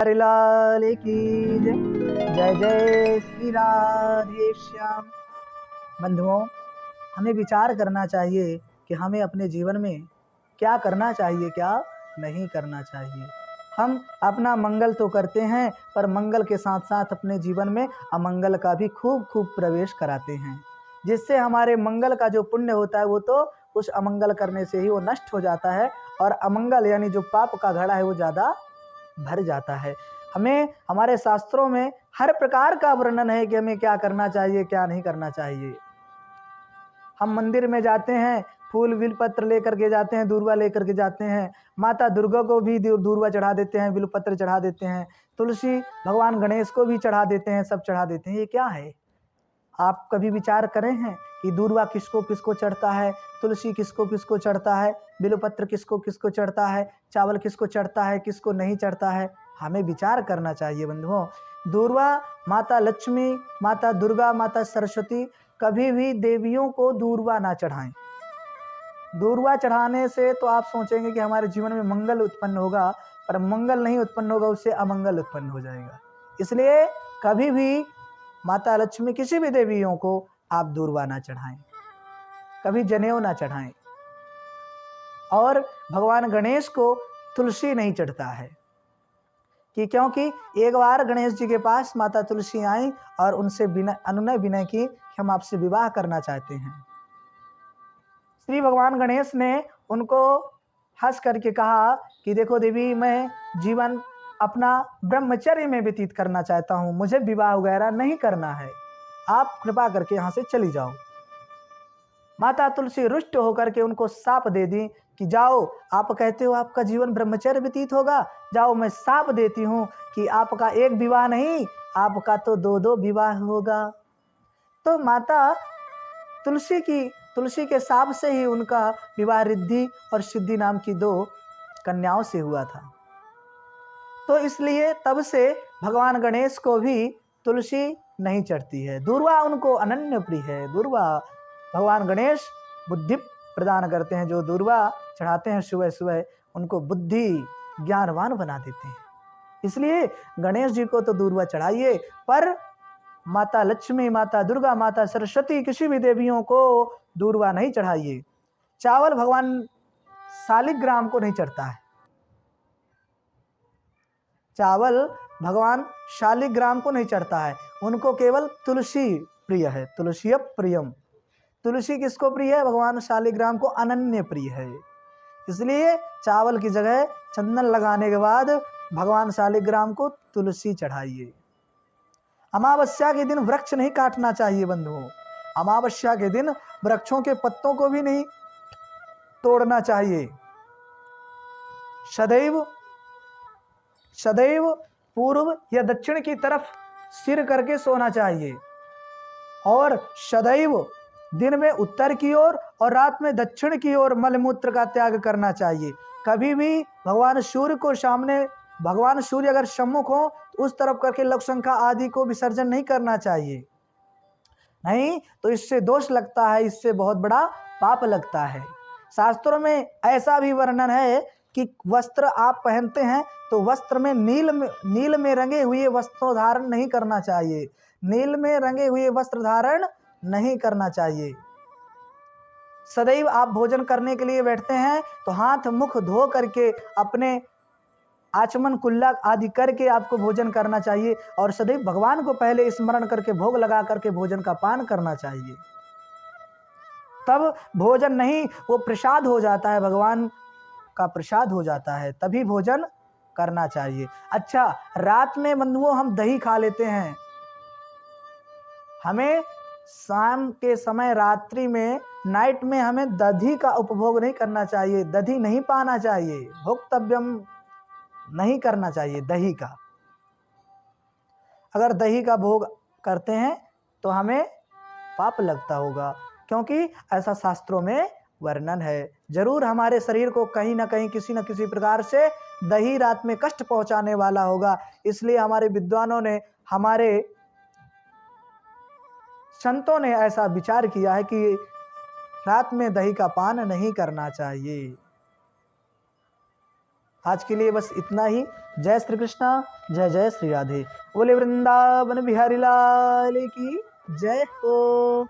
लाल की जय। जय जय श्री राधे श्याम। बंधुओं, हमें विचार करना चाहिए कि हमें अपने जीवन में क्या करना चाहिए, क्या नहीं करना चाहिए। हम अपना मंगल तो करते हैं, पर मंगल के साथ साथ अपने जीवन में अमंगल का भी खूब प्रवेश कराते हैं, जिससे हमारे मंगल का जो पुण्य होता है वो तो उस अमंगल करने से ही वो नष्ट हो जाता है, और अमंगल यानी जो पाप का घड़ा है वो ज़्यादा भर जाता है। हमें हमारे शास्त्रों में हर प्रकार का वर्णन है कि हमें क्या करना चाहिए, क्या नहीं करना चाहिए। हम मंदिर में जाते हैं, फूल बिलपत्र लेकर के जाते हैं, दूर्वा लेकर के जाते हैं, माता दुर्गा को भी दूर्वा चढ़ा देते हैं, बिलपत्र चढ़ा देते हैं, तुलसी भगवान गणेश को भी चढ़ा देते हैं, सब चढ़ा देते हैं। ये क्या है? आप कभी विचार करें हैं कि दूर्वा किसको किसको चढ़ता है, तुलसी किसको किसको चढ़ता है, बिलपत्र किसको किसको चढ़ता है, चावल किसको चढ़ता है, किसको नहीं चढ़ता है? हमें विचार करना चाहिए बंधुओं। दूर्वा माता लक्ष्मी, माता दुर्गा, माता सरस्वती, कभी भी देवियों को दूर्वा ना चढ़ाएं। दूर्वा चढ़ाने से तो आप सोचेंगे कि हमारे जीवन में मंगल उत्पन्न होगा, पर मंगल नहीं उत्पन्न होगा, उससे अमंगल उत्पन्न हो जाएगा। इसलिए कभी भी माता लक्ष्मी, किसी भी देवियों को आप दूर्वा ना चढ़ाएं, कभी जनेऊ ना चढ़ाएं। और भगवान गणेश को तुलसी नहीं चढ़ता है कि क्योंकि एक बार गणेश जी के पास माता तुलसी आई और उनसे अनुनय विनय की कि हम आपसे विवाह करना चाहते हैं। श्री भगवान गणेश ने उनको हंस करके कहा कि देखो देवी, मैं जीवन अपना ब्रह्मचर्य में व्यतीत करना चाहता हूँ, मुझे विवाह वगैरह नहीं करना है, आप कृपा करके यहाँ से चली जाओ। माता तुलसी रुष्ट होकर के उनको साप दे दी कि जाओ, आप कहते हो आपका जीवन ब्रह्मचर्य व्यतीत होगा, जाओ मैं साप देती हूँ कि आपका एक विवाह नहीं, आपका तो दो विवाह होगा। तो माता तुलसी के साप से ही उनका विवाह रिद्धि और सिद्धि नाम की 2 कन्याओं से हुआ था। तो इसलिए तब से भगवान गणेश को भी तुलसी नहीं चढ़ती है, दूर्वा उनको अनन्य प्रिय है। दूर्वा भगवान गणेश बुद्धि प्रदान करते हैं, जो दूर्वा चढ़ाते हैं सुबह सुबह उनको बुद्धि ज्ञानवान बना देते हैं। इसलिए गणेश जी को तो दूर्वा चढ़ाइए, पर माता लक्ष्मी, माता दुर्गा, माता सरस्वती, किसी भी देवियों को दूर्वा नहीं चढ़ाइए। चावल भगवान शालिग्राम को नहीं चढ़ता है, चावल भगवान शालिग्राम को नहीं चढ़ता है, उनको केवल तुलसी प्रिय है। तुलसी प्रियम, तुलसी किसको प्रिय है? भगवान शालिग्राम को अनन्य प्रिय है। इसलिए चावल की जगह चंदन लगाने के बाद भगवान शालिग्राम को तुलसी चढ़ाइए। अमावस्या के दिन वृक्ष नहीं काटना चाहिए बंधुओं। अमावस्या के दिन वृक्षों के पत्तों को भी नहीं तोड़ना चाहिए। सदैव पूर्व या दक्षिण की तरफ सिर करके सोना चाहिए, और सदैव दिन में उत्तर की ओर और रात में दक्षिण की ओर मलमूत्र का त्याग करना चाहिए। कभी भी भगवान सूर्य को सामने, भगवान सूर्य अगर सम्मुख हो तो उस तरफ करके लघुशंखा आदि को विसर्जन नहीं करना चाहिए, नहीं तो इससे दोष लगता है, इससे बहुत बड़ा पाप लगता है। शास्त्रों में ऐसा भी वर्णन है कि वस्त्र आप पहनते हैं तो वस्त्र में नील में रंगे हुए वस्त्र धारण नहीं करना चाहिए, नील में रंगे हुए वस्त्र धारण नहीं करना चाहिए। सदैव आप भोजन करने के लिए बैठते हैं तो हाथ मुख धो करके, अपने आचमन कुल्ला आदि करके आपको भोजन करना चाहिए, और सदैव भगवान को पहले स्मरण करके भोग लगा करके भोजन का पान करना चाहिए। तब भोजन नहीं, वो प्रसाद हो जाता है, भगवान का प्रसाद हो जाता है, तभी भोजन करना चाहिए। अच्छा, रात में बंधुओं हम दही खा लेते हैं, हमें शाम के समय, रात्रि में, नाइट में हमें दही का उपभोग नहीं करना चाहिए, दही नहीं पाना चाहिए, भोक्तव्यम नहीं करना चाहिए दही का। अगर दही का भोग करते हैं तो हमें पाप लगता होगा, क्योंकि ऐसा शास्त्रों में वर्णन है। जरूर हमारे शरीर को कहीं ना कहीं, किसी न किसी प्रकार से दही रात में कष्ट पहुंचाने वाला होगा। इसलिए हमारे विद्वानों ने, हमारे संतों ने ऐसा विचार किया है कि रात में दही का पान नहीं करना चाहिए। आज के लिए बस इतना ही। जय श्री कृष्ण, जय जय श्री राधे। बोले वृंदावन बिहारी लाल की जय हो।